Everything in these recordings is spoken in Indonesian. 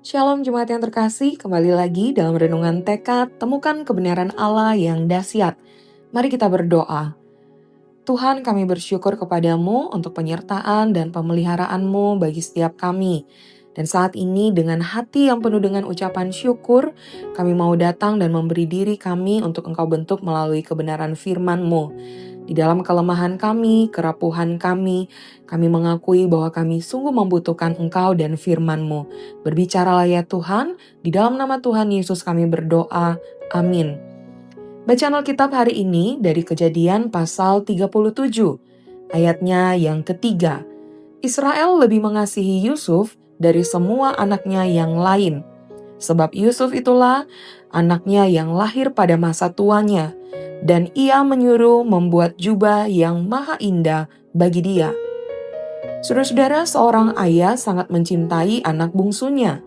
Shalom jemaat yang terkasih, kembali lagi dalam renungan tekad, temukan kebenaran Allah yang dahsyat. Mari kita berdoa. Tuhan, kami bersyukur kepadamu untuk penyertaan dan pemeliharaanmu bagi setiap kami. Dan saat ini dengan hati yang penuh dengan ucapan syukur, kami mau datang dan memberi diri kami untuk Engkau bentuk melalui kebenaran firman-Mu. Di dalam kelemahan kami, kerapuhan kami mengakui bahwa kami sungguh membutuhkan Engkau dan firman-Mu. Berbicaralah ya Tuhan, di dalam nama Tuhan Yesus kami berdoa. Amin. Bacaan Alkitab hari ini dari Kejadian pasal 37, ayatnya yang ketiga. Israel lebih mengasihi Yusuf dari semua anaknya yang lain. Sebab Yusuf itulah anaknya yang lahir pada masa tuanya, dan ia menyuruh membuat jubah yang maha indah bagi dia. Saudara-saudara, seorang ayah sangat mencintai anak bungsunya.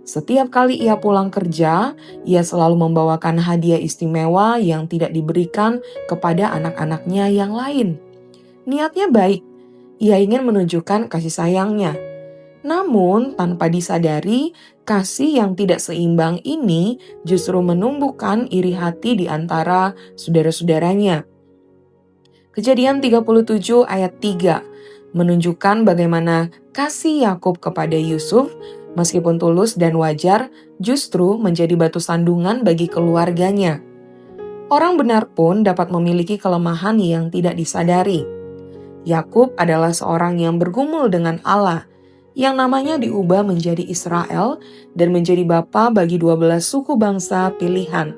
Setiap kali ia pulang kerja, ia selalu membawakan hadiah istimewa yang tidak diberikan kepada anak-anaknya yang lain. Niatnya baik, ia ingin menunjukkan kasih sayangnya. Namun, tanpa disadari, kasih yang tidak seimbang ini justru menumbuhkan iri hati di antara saudara-saudaranya. Kejadian 37 ayat 3 menunjukkan bagaimana kasih Yakub kepada Yusuf, meskipun tulus dan wajar, justru menjadi batu sandungan bagi keluarganya. Orang benar pun dapat memiliki kelemahan yang tidak disadari. Yakub adalah seorang yang bergumul dengan Allah, yang namanya diubah menjadi Israel dan menjadi bapa bagi 12 suku bangsa pilihan.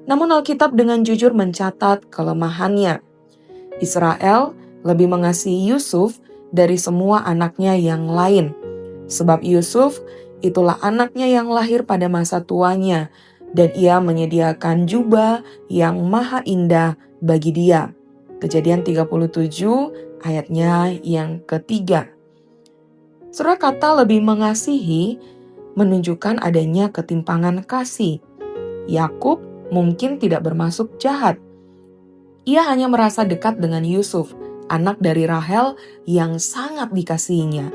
Namun Alkitab dengan jujur mencatat kelemahannya. Israel lebih mengasihi Yusuf dari semua anaknya yang lain. Sebab Yusuf itulah anaknya yang lahir pada masa tuanya, dan ia menyediakan jubah yang maha indah bagi dia. Kejadian 37 ayatnya yang ketiga. Surah kata lebih mengasihi menunjukkan adanya ketimpangan kasih. Yakub mungkin tidak bermaksud jahat. Ia hanya merasa dekat dengan Yusuf, anak dari Rahel yang sangat dikasihinya.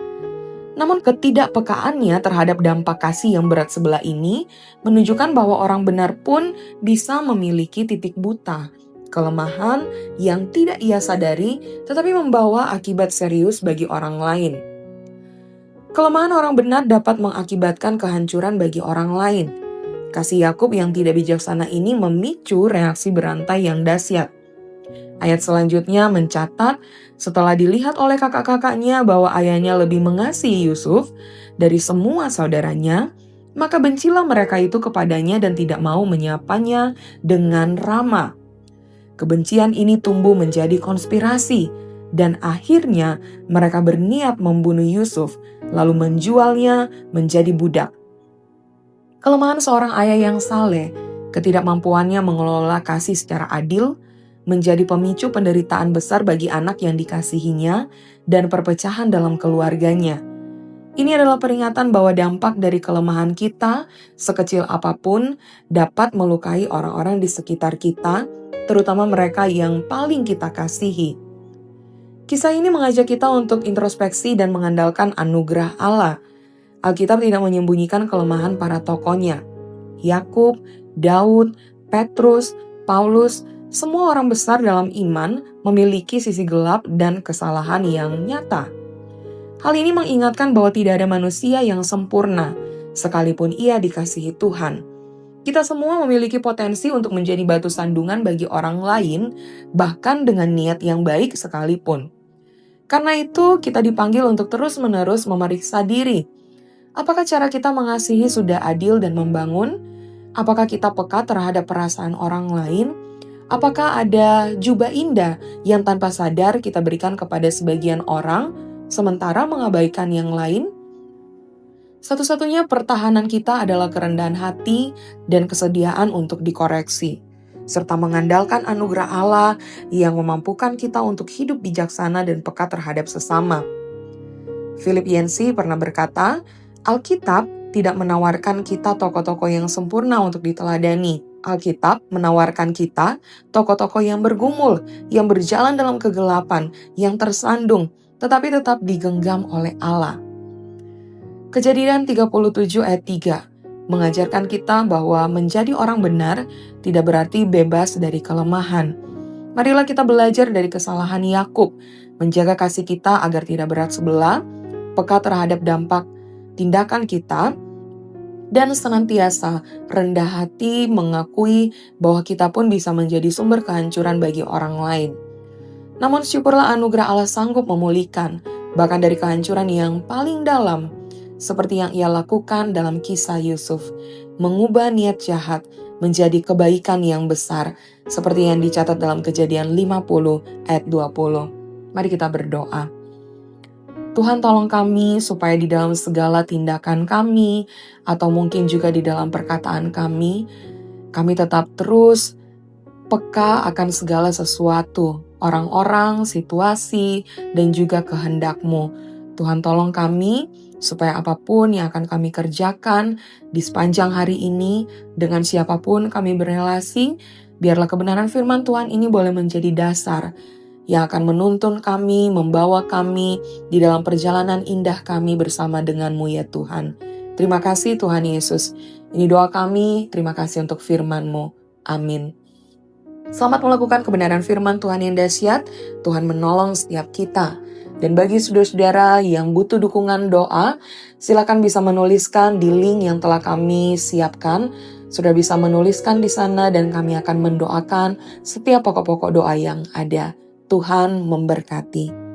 Namun ketidakpekaannya terhadap dampak kasih yang berat sebelah ini menunjukkan bahwa orang benar pun bisa memiliki titik buta, kelemahan yang tidak ia sadari tetapi membawa akibat serius bagi orang lain. Kelemahan orang benar dapat mengakibatkan kehancuran bagi orang lain. Kasih Yakub yang tidak bijaksana ini memicu reaksi berantai yang dahsyat. Ayat selanjutnya mencatat, setelah dilihat oleh kakak-kakaknya bahwa ayahnya lebih mengasihi Yusuf dari semua saudaranya, maka bencilah mereka itu kepadanya dan tidak mau menyapanya dengan ramah. Kebencian ini tumbuh menjadi konspirasi, dan akhirnya mereka berniat membunuh Yusuf, lalu menjualnya menjadi budak. Kelemahan seorang ayah yang saleh, ketidakmampuannya mengelola kasih secara adil, menjadi pemicu penderitaan besar bagi anak yang dikasihinya dan perpecahan dalam keluarganya. Ini adalah peringatan bahwa dampak dari kelemahan kita, sekecil apapun, dapat melukai orang-orang di sekitar kita, terutama mereka yang paling kita kasihi. Kisah ini mengajak kita untuk introspeksi dan mengandalkan anugerah Allah. Alkitab tidak menyembunyikan kelemahan para tokohnya. Yakub, Daud, Petrus, Paulus, semua orang besar dalam iman memiliki sisi gelap dan kesalahan yang nyata. Hal ini mengingatkan bahwa tidak ada manusia yang sempurna, sekalipun ia dikasihi Tuhan. Kita semua memiliki potensi untuk menjadi batu sandungan bagi orang lain, bahkan dengan niat yang baik sekalipun. Karena itu, kita dipanggil untuk terus-menerus memeriksa diri. Apakah cara kita mengasihi sudah adil dan membangun? Apakah kita peka terhadap perasaan orang lain? Apakah ada jubah indah yang tanpa sadar kita berikan kepada sebagian orang, sementara mengabaikan yang lain? Satu-satunya pertahanan kita adalah kerendahan hati dan kesediaan untuk dikoreksi, serta mengandalkan anugerah Allah yang memampukan kita untuk hidup bijaksana dan peka terhadap sesama. Philip Yancey pernah berkata, Alkitab tidak menawarkan kita tokoh-tokoh yang sempurna untuk diteladani. Alkitab menawarkan kita tokoh-tokoh yang bergumul, yang berjalan dalam kegelapan, yang tersandung, tetapi tetap digenggam oleh Allah. Kejadian 37 ayat 3 mengajarkan kita bahwa menjadi orang benar tidak berarti bebas dari kelemahan. Marilah kita belajar dari kesalahan Yakub, menjaga kasih kita agar tidak berat sebelah, peka terhadap dampak tindakan kita, dan senantiasa rendah hati mengakui bahwa kita pun bisa menjadi sumber kehancuran bagi orang lain. Namun syukurlah anugerah Allah sanggup memulihkan, bahkan dari kehancuran yang paling dalam, seperti yang ia lakukan dalam kisah Yusuf, mengubah niat jahat menjadi kebaikan yang besar, seperti yang dicatat dalam Kejadian 50 ayat 20. Mari kita berdoa. Tuhan tolong kami supaya di dalam segala tindakan kami, atau mungkin juga di dalam perkataan kami tetap terus peka akan segala sesuatu, orang-orang, situasi, dan juga kehendak-Mu. Tuhan tolong kami supaya apapun yang akan kami kerjakan di sepanjang hari ini, dengan siapapun kami berrelasi, biarlah kebenaran firman Tuhan ini boleh menjadi dasar yang akan menuntun kami, membawa kami di dalam perjalanan indah kami bersama dengan-Mu ya Tuhan. Terima kasih Tuhan Yesus. Ini doa kami, terima kasih untuk firman-Mu. Amin. Selamat melakukan kebenaran firman Tuhan yang dahsyat. Tuhan menolong setiap kita. Dan bagi saudara-saudara yang butuh dukungan doa, silakan bisa menuliskan di link yang telah kami siapkan. Sudah bisa menuliskan di sana dan kami akan mendoakan setiap pokok-pokok doa yang ada. Tuhan memberkati.